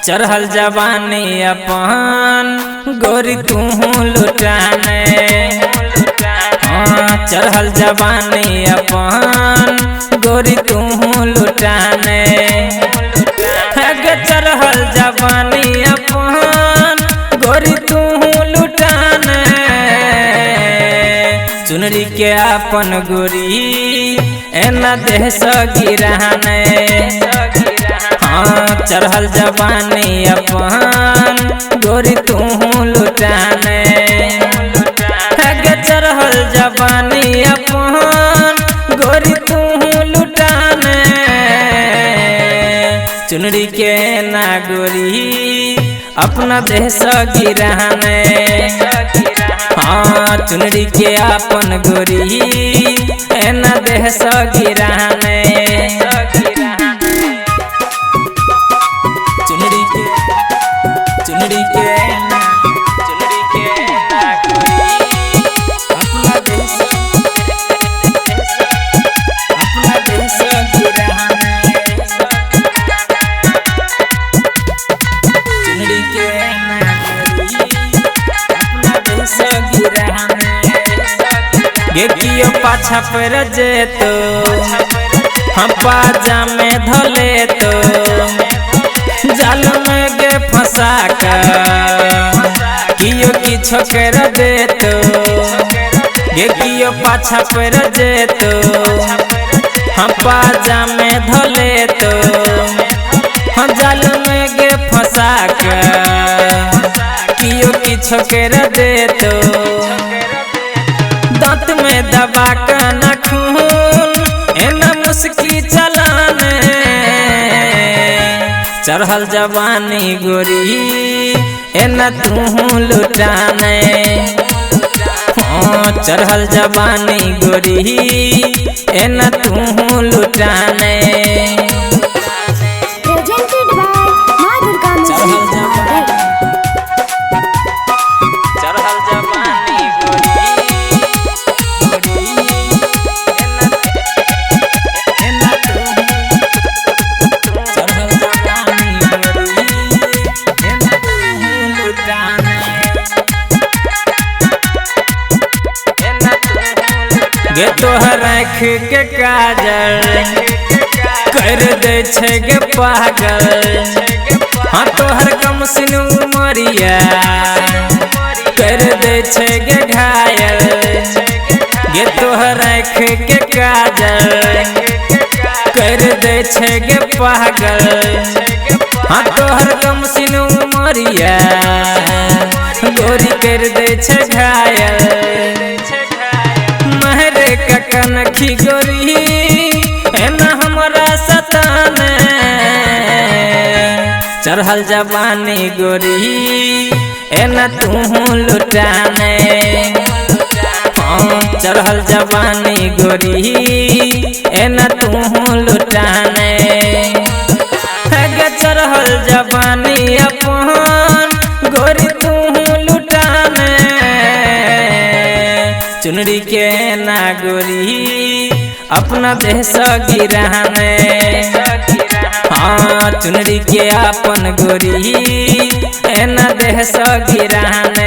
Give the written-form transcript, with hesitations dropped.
चढ़ल जवानी अपन गोरी तू लुटाने। चढ़ल जवानी अपन गोरी तू लुटाने। चढ़ल जवानी अपन गोरी तू लुटाने। चुनरी के अपन गोरी एना देह गिराने। चढ़ल जवानी अपन गोरी तू लुटाने। चढ़ल जवानी अपन गोरी तू लुटाने। चुनरी के ना गोरी अपना देह गिराने। चुनरी के अपन गोरी एना देह गिराने। चुनरी के ना गोरी अपना देह गिराने। चुनरी के ना गोरी अपना देह गिराने। गेकियो पाछा पर जेतो हम पाजा में धले तो। जाल में गे फंसा कर कियो किछो कर देतो। गेकियो पाछा पर जेतो हम पाजा में धले तो। जाल में गे फंसा कर कियो किछो कर देतो। दांत में दबा कर नाखून एना मुस्की चलाने। चढ़ल जवानी गोरी एना तू लुटाने। चढ़ल जवानी गोरी एना तू लुटाने। चढ़ल जवानी गोरी एना तू गे तोहर आँख के काजल कर दे छे गे पागल। तोहर कम सिन उमरिया कर दे छे गे घायल। गे तोहर आँख के काजल कर दे छे गे पागल। तोहर कम सिन उमरिया गोरी कर दे छे घायल। कनखी गोरी एना हमरा सताने। चढ़ल जवानी गोरी एना तू लुटाने। चढ़ल जवानी गोरी एना तू लुटाने। चढ़ल जवानी अपन गोरी तू लुटाने। चुनरी के ना गोरी अपना देह गिराने। चुनरी के अपन गोरी एना देह गिराने।